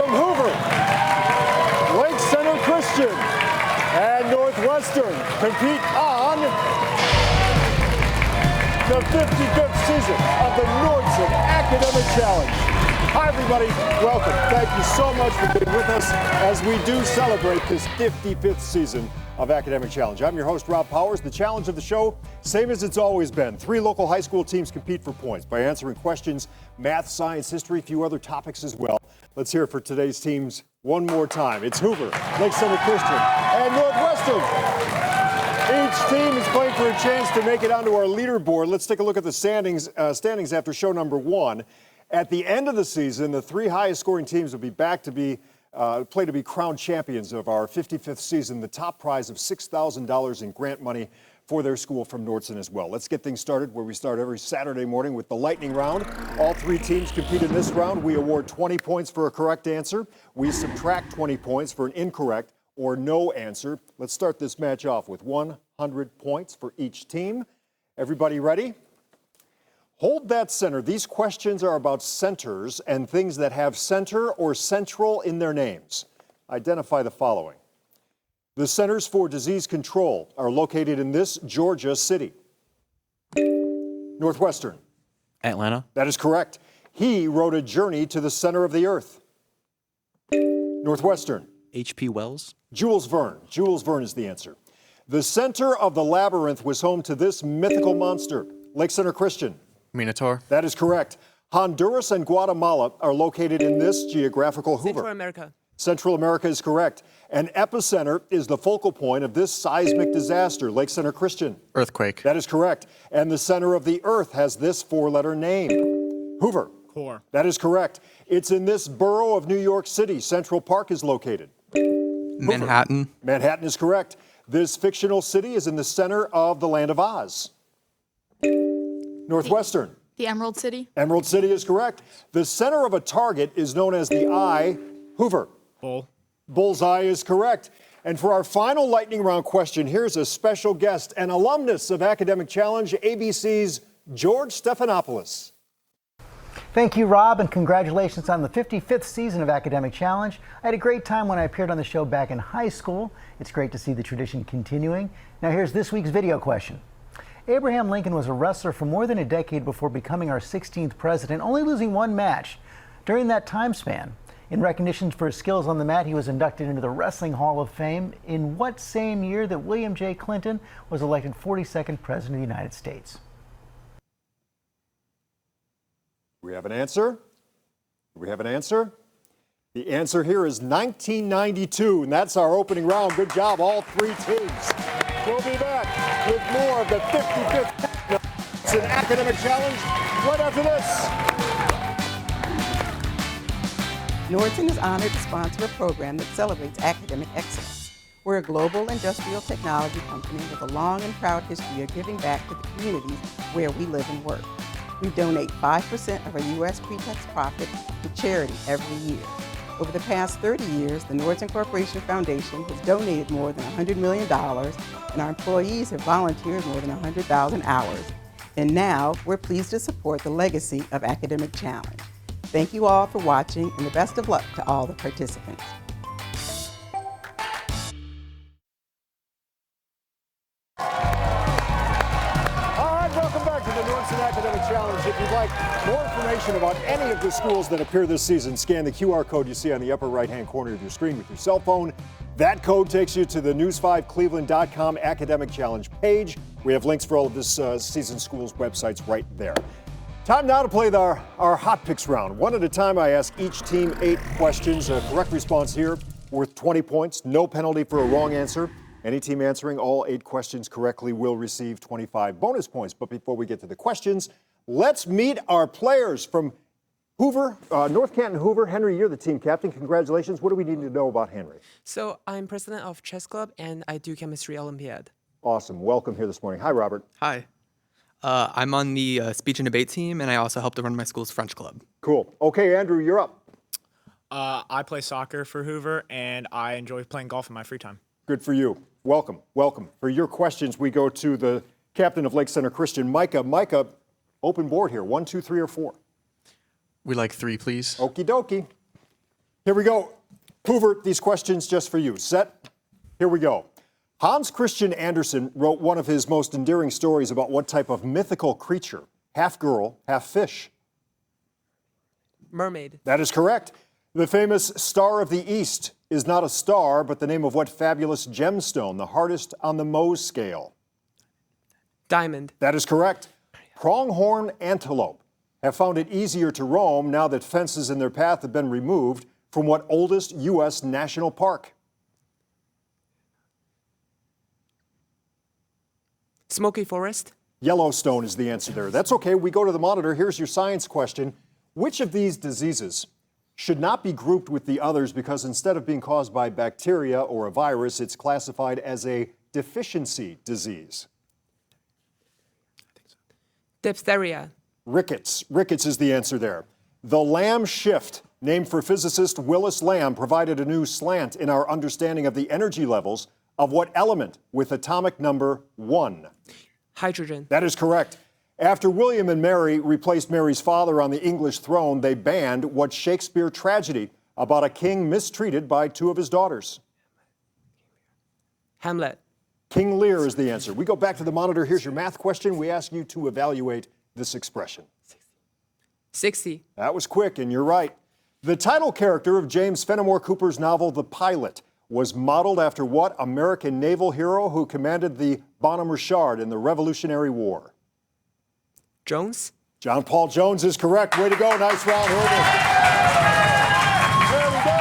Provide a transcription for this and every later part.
from Hoover, Lake Center Christian, and Northwestern compete on the 55th season of the Nordson Academic Challenge. Hi, everybody. Welcome. Thank you so much for being with us as we do celebrate this 55th season of Academic Challenge. I'm your host, Rob Powers. The challenge of the show, same as it's always been. 3 local high school teams compete for points by answering questions, math, science, history, a few other topics as well. Let's hear it for today's teams one more time. It's Hoover, Lake Center Christian, and Northwestern. Each team is playing for a chance to make it onto our leaderboard. Let's take a look at the standings after show number 1. At the end of the season, the 3 highest scoring teams will be back to play to be crowned champions of our 55th season, the top prize of $6,000 in grant money for their school from Nordson as well. Let's get things started where we start every Saturday morning with the lightning round. All 3 teams compete in this round. We award 20 points for a correct answer. We subtract 20 points for an incorrect or no answer. Let's start this match off with 100 points for each team. Everybody ready? Hold that center. These questions are about centers and things that have center or central in their names. Identify the following. The Centers for Disease Control are located in this Georgia city. Northwestern. Atlanta. That is correct. He wrote a journey to the center of the earth. Northwestern. H.P. Wells. Jules Verne. Jules Verne is the answer. The center of the labyrinth was home to this mythical monster. Lake Center Christian. Minotaur. That is correct. Honduras and Guatemala are located in this geographical Hoover. Central America. Central America is correct. An epicenter is the focal point of this seismic disaster. Lake Center Christian. Earthquake. That is correct. And the center of the earth has this 4-letter name. Hoover. Core. That is correct. It's in this borough of New York City. Central Park is located. Manhattan. Manhattan is correct. This fictional city is in the center of the land of Oz. Northwestern. The Emerald City. Emerald City is correct. The center of a target is known as the eye. Hoover. Bull. Bullseye is correct. And for our final lightning round question, here's a special guest, an alumnus of Academic Challenge, ABC's George Stephanopoulos. Thank you, Rob, and congratulations on the 55th season of Academic Challenge. I had a great time when I appeared on the show back in high school. It's great to see the tradition continuing. Now here's this week's video question. Abraham Lincoln was a wrestler for more than a decade before becoming our 16th president, only losing 1 match. During that time span, in recognition for his skills on the mat, he was inducted into the Wrestling Hall of Fame in what same year that William J. Clinton was elected 42nd President of the United States? We have an answer? We have an answer? The answer here is 1992, and that's our opening round. Good job, all 3 teams. We'll be back with more of the 55th It's an Academic Challenge right after this. Nordson is honored to sponsor a program that celebrates academic excellence. We're a global industrial technology company with a long and proud history of giving back to the communities where we live and work. We donate 5% of our U.S. pre-tax profit to charity every year. Over the past 30 years, the Nordson Corporation Foundation has donated more than $100 million, and our employees have volunteered more than 100,000 hours. And now, we're pleased to support the legacy of Academic Challenge. Thank you all for watching, and the best of luck to all the participants. Academic Challenge. If you'd like more information about any of the schools that appear this season, scan the QR code you see on the upper right-hand corner of your screen with your cell phone. That code takes you to the news5cleveland.com Academic Challenge page. We have links for all of this season schools' websites right there. Time now to play our Hot Picks round. One at a time, I ask each team 8 questions. A correct response here worth 20 points. No penalty for a wrong answer. Any team answering all 8 questions correctly will receive 25 bonus points. But before we get to the questions, let's meet our players from Hoover, North Canton Hoover. Henry, you're the team captain. Congratulations. What do we need to know about Henry? So I'm president of chess club and I do chemistry Olympiad. Awesome. Welcome here this morning. Hi, Robert. Hi. I'm on the speech and debate team, and I also help to run my school's French club. Cool. Okay, Andrew, you're up. I play soccer for Hoover, and I enjoy playing golf in my free time. Good for you. Welcome, welcome. For your questions, we go to the captain of Lake Center Christian, Micah. Micah, open board here. 1, 2, 3, or 4? We like 3, please. Okie dokie. Here we go. Hoover, these questions just for you. Set? Here we go. Hans Christian Andersen wrote one of his most endearing stories about what type of mythical creature, half girl, half fish. Mermaid. That is correct. The famous Star of the East is not a star, but the name of what fabulous gemstone, the hardest on the Mohs scale? Diamond. That is correct. Pronghorn antelope have found it easier to roam now that fences in their path have been removed from what oldest U.S. national park? Smoky Forest. Yellowstone is the answer there. That's okay. We go to the monitor. Here's your science question. Which of these diseases should not be grouped with the others because instead of being caused by bacteria or a virus, it's classified as a deficiency disease? Diphtheria. Rickets. Rickets is the answer there. The Lamb shift, named for physicist Willis Lamb, provided a new slant in our understanding of the energy levels of what element with atomic number 1? Hydrogen. That is correct. After William and Mary replaced Mary's father on the English throne, they banned what Shakespeare tragedy about a king mistreated by two of his daughters? Hamlet. King Lear is the answer. We go back to the monitor. Here's your math question. We ask you to evaluate this expression. 60. That was quick, and you're right. The title character of James Fenimore Cooper's novel, The Pilot, was modeled after what American naval hero who commanded the Bonhomme Richard in the Revolutionary War? Jones. John Paul Jones is correct. Way to go. Nice round, Hoover. There we go.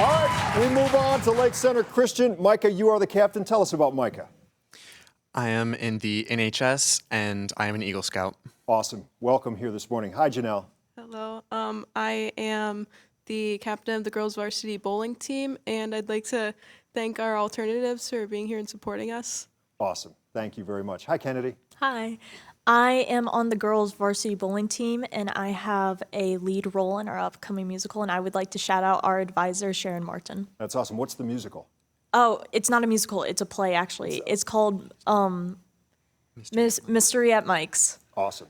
All right, we move on to Lake Center Christian. Micah, you are the captain. Tell us about Micah. I am in the NHS, and I am an Eagle Scout. Awesome. Welcome here this morning. Hi, Janelle. Hello. I am the captain of the girls varsity bowling team, and I'd like to thank our alternatives for being here and supporting us. Awesome. Thank you very much. Hi, Kennedy. Hi. I am on the girls varsity bowling team, and I have a lead role in our upcoming musical, and I would like to shout out our advisor, Sharon Martin. That's awesome. What's the musical? Oh, it's not a musical. It's a play, actually. It's called Mystery at Mike's. Awesome.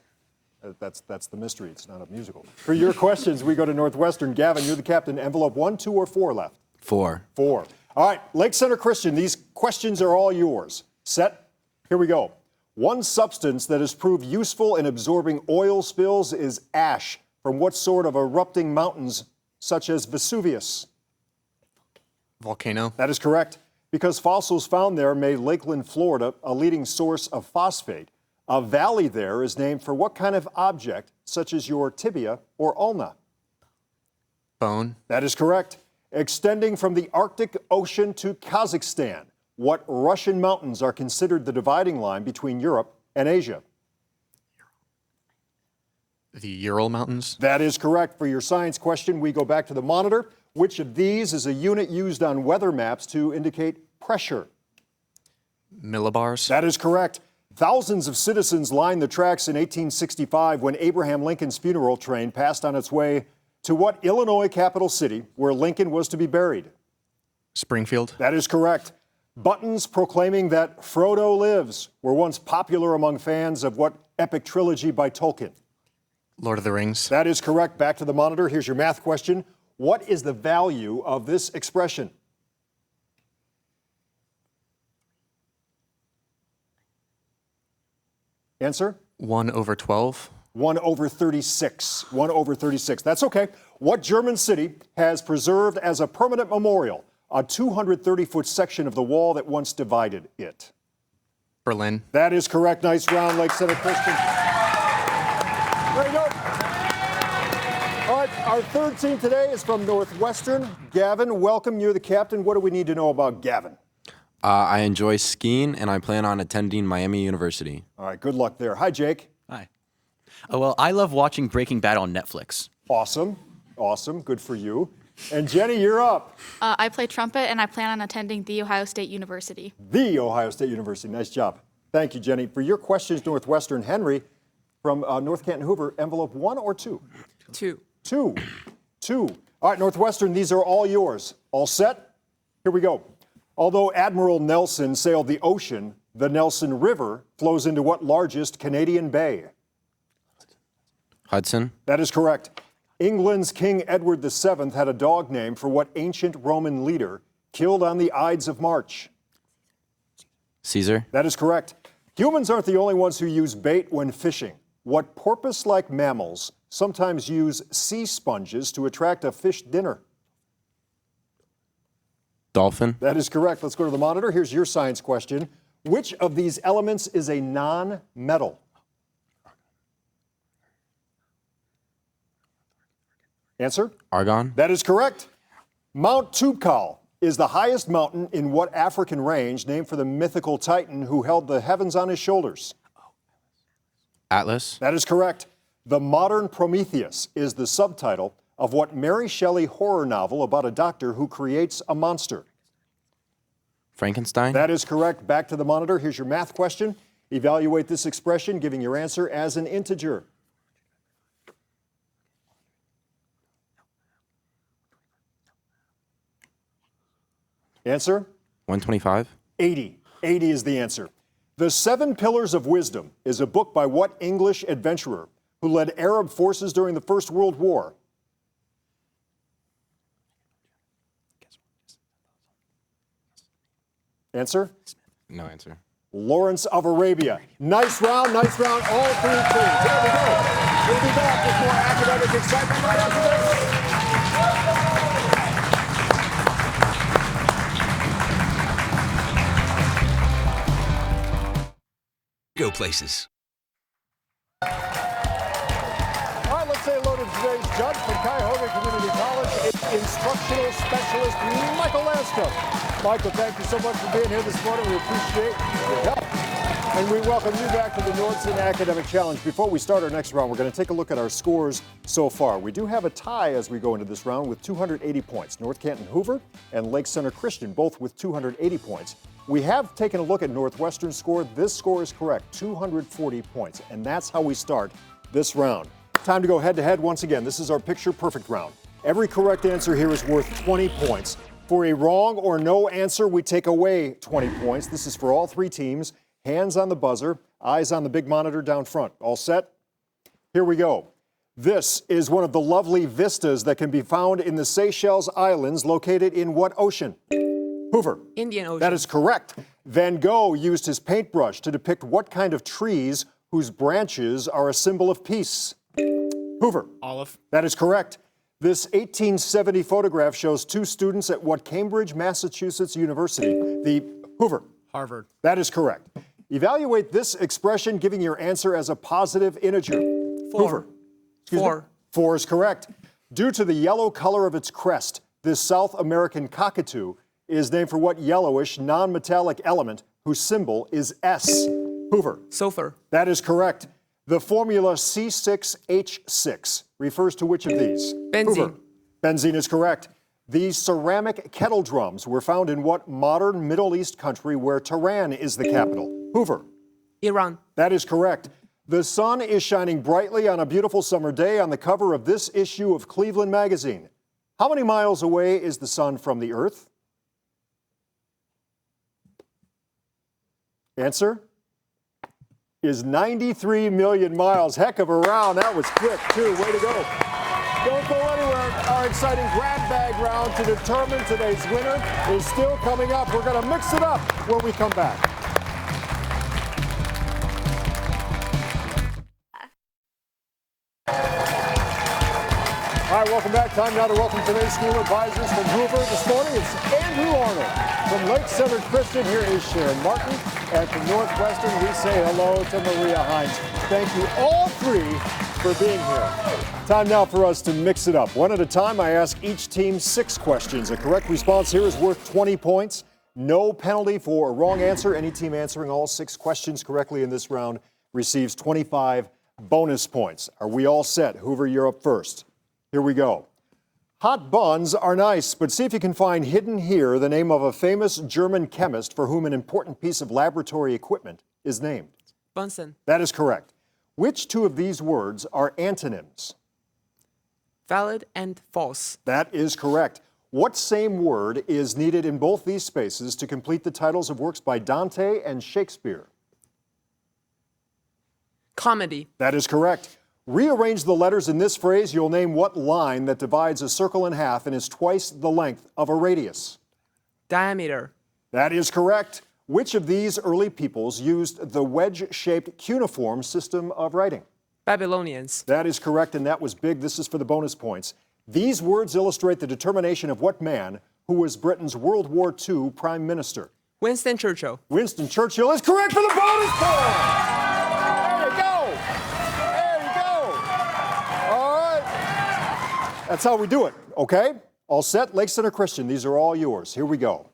That's the mystery. It's not a musical. For your questions, we go to Northwestern. Gavin, you're the captain. Envelope 1, 2, or 4 left? 4. 4. All right, Lake Center Christian, these questions are all yours. Set? Here we go. One substance that has proved useful in absorbing oil spills is ash from what sort of erupting mountains, such as Vesuvius? Volcano. That is correct. Because fossils found there made Lakeland, Florida, a leading source of phosphate. A valley there is named for what kind of object, such as your tibia or ulna? Bone. That is correct. Extending from the Arctic Ocean to Kazakhstan, what Russian mountains are considered the dividing line between Europe and Asia? The Ural Mountains. That is correct. For your science question, we go back to the monitor. Which of these is a unit used on weather maps to indicate pressure? Millibars. That is correct. Thousands of citizens lined the tracks in 1865 when Abraham Lincoln's funeral train passed on its way to what Illinois capital city where Lincoln was to be buried? Springfield. That is correct. Buttons proclaiming that Frodo lives were once popular among fans of what epic trilogy by Tolkien? Lord of the Rings. That is correct. Back to the monitor. Here's your math question. What is the value of this expression? Answer? 1/12. 1/36. 1/36. That's okay. What German city has preserved as a permanent memorial a 230-foot section of the wall that once divided it? Berlin. That is correct. Nice round, Lake Center Christian. There you go. All right, our third team today is from Northwestern. Gavin, welcome. You're the captain. What do we need to know about Gavin? I enjoy skiing, and I plan on attending Miami University. All right, good luck there. Hi, Jake. Hi. Well, I love watching Breaking Bad on Netflix. Awesome. Awesome. Good for you. And Jenny, you're up. I play trumpet, and I plan on attending The Ohio State University. The Ohio State University. Nice job. Thank you, Jenny. For your questions, Northwestern, Henry from North Canton Hoover, envelope 1 or 2? 2. 2. 2. All right, Northwestern, these are all yours. All set? Here we go. Although Admiral Nelson sailed the ocean, the Nelson River flows into what largest Canadian bay? Hudson. That is correct. England's King Edward VII had a dog name for what ancient Roman leader killed on the Ides of March? Caesar. That is correct. Humans aren't the only ones who use bait when fishing. What porpoise-like mammals sometimes use sea sponges to attract a fish dinner? Dolphin. That is correct. Let's go to the monitor. Here's your science question. Which of these elements is a non-metal? Answer? Argon. That is correct. Mount Toubkal is the highest mountain in what African range, named for the mythical Titan who held the heavens on his shoulders? Atlas. That is correct. The Modern Prometheus is the subtitle of what Mary Shelley horror novel about a doctor who creates a monster? Frankenstein. That is correct. Back to the monitor. Here's your math question. Evaluate this expression, giving your answer as an integer. Answer? 125. 80. 80 is the answer. The Seven Pillars of Wisdom is a book by what English adventurer who led Arab forces during the First World War? Answer? No answer. Lawrence of Arabia. Nice round, all three teams. There we go. We'll be back with more academic excitement right after this. Go places. All right, let's say hello to today's judge from Cuyahoga Community College, instructional specialist Michael Lanscombe. Michael, thank you so much for being here this morning. We appreciate your help. And we welcome you back to the Northwestern Academic Challenge. Before we start our next round, we're going to take a look at our scores so far. We do have a tie as we go into this round with 280 points. North Canton Hoover and Lake Center Christian both with 280 points. We have taken a look at Northwestern's score. This score is correct, 240 points. And that's how we start this round. Time to go head-to-head once again. This is our picture-perfect round. Every correct answer here is worth 20 points. For a wrong or no answer, we take away 20 points. This is for all three teams. Hands on the buzzer, eyes on the big monitor down front. All set? Here we go. This is one of the lovely vistas that can be found in the Seychelles Islands, located in what ocean? Hoover. Indian Ocean. That is correct. Van Gogh used his paintbrush to depict what kind of trees whose branches are a symbol of peace? Hoover. Olive. That is correct. This 1870 photograph shows two students at what Cambridge, Massachusetts University? The Hoover. Harvard. That is correct. Evaluate this expression, giving your answer as a positive integer. Hoover. Excuse me? 4 is correct. Due to the yellow color of its crest, this South American cockatoo is named for what yellowish, non-metallic element whose symbol is S? Hoover. Sulfur. That is correct. The formula C6H6 refers to which of these? Benzene. Hoover. Benzene is correct. These ceramic kettle drums were found in what modern Middle East country where Tehran is the capital? Hoover. Iran. That is correct. The sun is shining brightly on a beautiful summer day on the cover of this issue of Cleveland magazine. How many miles away is the sun from the Earth? Answer is 93 million miles. Heck of a round. That was quick, too. Way to go. Don't go anywhere. Our exciting grab bag round to determine today's winner is still coming up. We're going to mix it up when we come back. All right, welcome back. Time now to welcome today's school advisors from Hoover. This morning, it's Andrew Arnold. From Lake Center Christian, here is Sharon Martin. And from Northwestern, we say hello to Maria Hines. Thank you all three for being here. Time now for us to mix it up. One at a time, I ask each team 6 questions. A correct response here is worth 20 points. No penalty for a wrong answer. Any team answering all 6 questions correctly in this round receives 25 bonus points. Are we all set? Hoover, you're up first. Here we go. Hot buns are nice, but see if you can find hidden here the name of a famous German chemist for whom an important piece of laboratory equipment is named. Bunsen. That is correct. Which 2 of these words are antonyms? Valid and false. That is correct. What same word is needed in both these spaces to complete the titles of works by Dante and Shakespeare? Comedy. That is correct. Rearrange the letters in this phrase. You'll name what line that divides a circle in half and is twice the length of a radius. Diameter. That is correct. Which of these early peoples used the wedge-shaped cuneiform system of writing? Babylonians. That is correct, and that was big. This is for the bonus points. These words illustrate the determination of what man who was Britain's World War II Prime Minister? Winston Churchill. Winston Churchill is correct for the bonus point! There you go! There you go! All right. That's how we do it, okay? All set? Lake Center Christian, these are all yours. Here we go.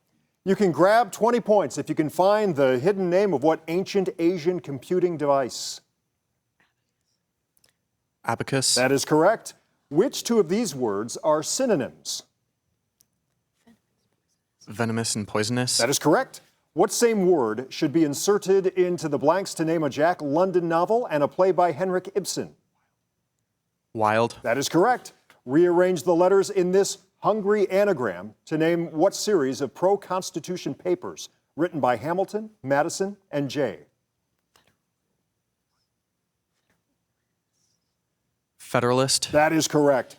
You can grab 20 points if you can find the hidden name of what ancient Asian computing device? Abacus. That is correct. Which two of these words are synonyms? Venomous and poisonous. That is correct. What same word should be inserted into the blanks to name a Jack London novel and a play by Henrik Ibsen? Wild. That is correct. Rearrange the letters in this hungry anagram to name what series of pro-Constitution papers written by Hamilton, Madison, and Jay? Federalist. That is correct.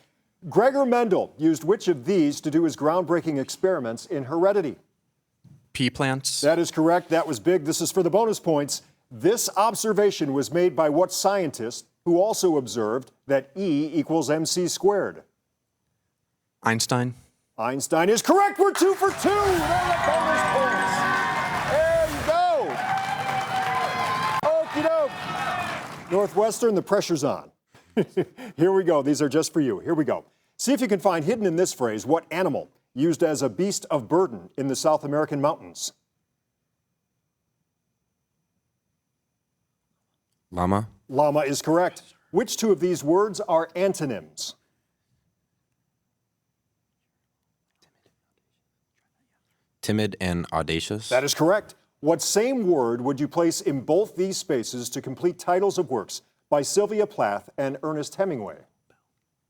Gregor Mendel used which of these to do his groundbreaking experiments in heredity? Pea plants. That is correct. That was big. This is for the bonus points. This observation was made by what scientist who also observed that E equals MC squared? Einstein. Einstein is correct. We're 2 for 2. There are the bonus points. There you go. Okie doke. Northwestern, the pressure's on. Here we go. These are just for you. Here we go. See if you can find hidden in this phrase what animal used as a beast of burden in the South American mountains? Llama. Llama is correct. Which two of these words are antonyms? Timid and audacious. That is correct. What same word would you place in both these spaces to complete titles of works by Sylvia Plath and Ernest Hemingway?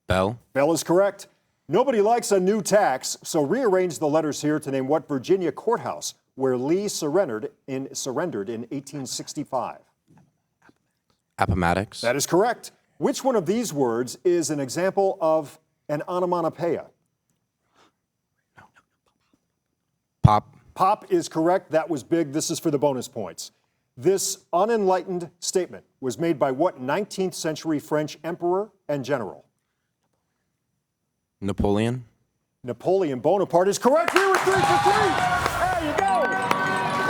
Bell. Bell is correct. Nobody likes a new tax, so rearrange the letters here to name what Virginia courthouse where Lee surrendered in 1865. Appomattox. That is correct. Which one of these words is an example of an onomatopoeia? Pop. Pop is correct. That was big. This is for the bonus points. This unenlightened statement was made by what 19th century French emperor and general? Napoleon. Napoleon Bonaparte is correct. Here with 3 for 3. There you go.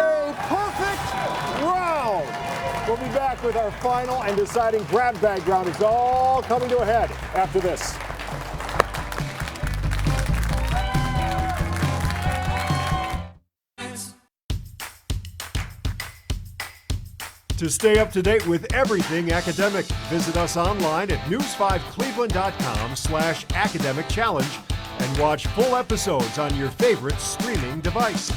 A perfect round. We'll be back with our final and deciding grab bag round. It's all coming to a head after this. To stay up to date with everything academic, visit us online at news5cleveland.com/academic challenge and watch full episodes on your favorite streaming device.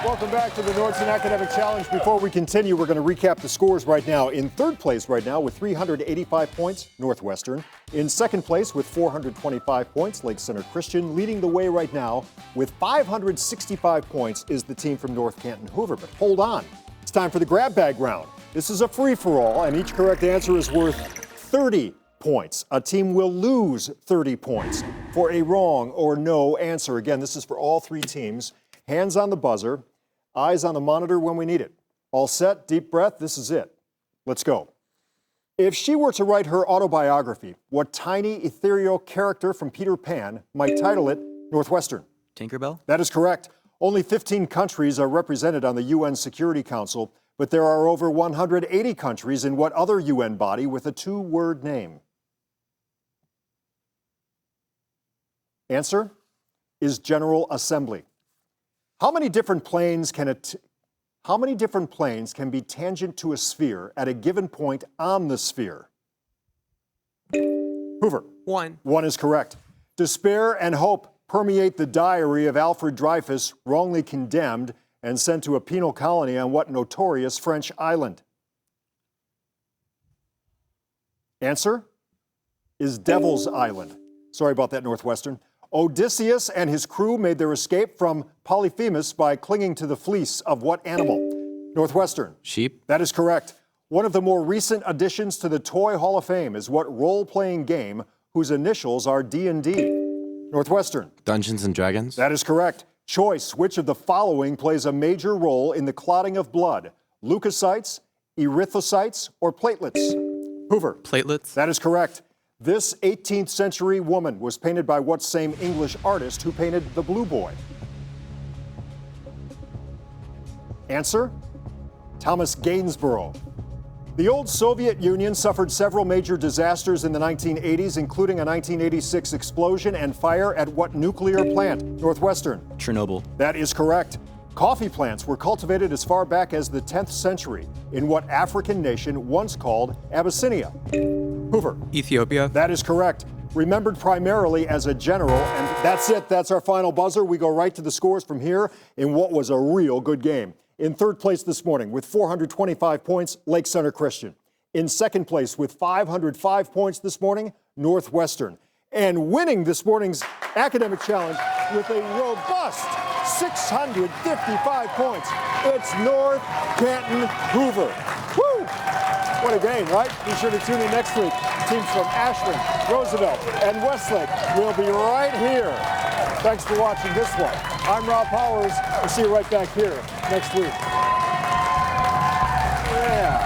Welcome back to the Nordson Academic Challenge. Before we continue, we're going to recap the scores right now. In third place right now with 385 points, Northwestern. In second place with 425 points, Lake Center Christian. Leading the way right now with 565 points is the team from North Canton Hoover. But hold on, it's time for the grab bag round. This is a free-for-all, and each correct answer is worth 30 points. A team will lose 30 points for a wrong or no answer. Again, this is for all three teams. Hands on the buzzer, eyes on the monitor when we need it. All set, deep breath, this is it. Let's go. If she were to write her autobiography, what tiny ethereal character from Peter Pan might title it Northwestern? Tinkerbell? That is correct. Only 15 countries are represented on the UN Security Council, but there are over 180 countries in what other UN body with a two-word name? Answer is General Assembly. How many different planes can be tangent to a sphere at a given point on the sphere? Hoover. 1. 1 is correct. Despair and hope permeate the diary of Alfred Dreyfus, wrongly condemned and sent to a penal colony on what notorious French island? Answer is Devil's Island. Sorry about that, Northwestern. Odysseus and his crew made their escape from Polyphemus by clinging to the fleece of what animal? Northwestern. Sheep. That is correct. One of the more recent additions to the Toy Hall of Fame is what role-playing game whose initials are D&D? Northwestern. Dungeons and Dragons. That is correct. Choice, which of the following plays a major role in the clotting of blood? Leukocytes, erythrocytes, or platelets? Hoover. Platelets. That is correct. This 18th century woman was painted by what same English artist who painted the Blue Boy? Answer? Thomas Gainsborough. The old Soviet Union suffered several major disasters in the 1980s, including a 1986 explosion and fire at what nuclear plant? Northwestern. Chernobyl. That is correct. Coffee plants were cultivated as far back as the 10th century in what African nation once called Abyssinia? Hoover. Ethiopia. That is correct. Remembered primarily as a general, and that's it. That's our final buzzer. We go right to the scores from here in what was a real good game. In third place this morning with 425 points, Lake Center Christian. In second place with 505 points this morning, Northwestern. And winning this morning's academic challenge with a robust 655 points, it's North Canton Hoover. Woo! What a game, right? Be sure to tune in next week. Teams from Ashland, Roosevelt, and Westlake will be right here. Thanks for watching this one. I'm Rob Powers. We'll see you right back here next week. Yeah.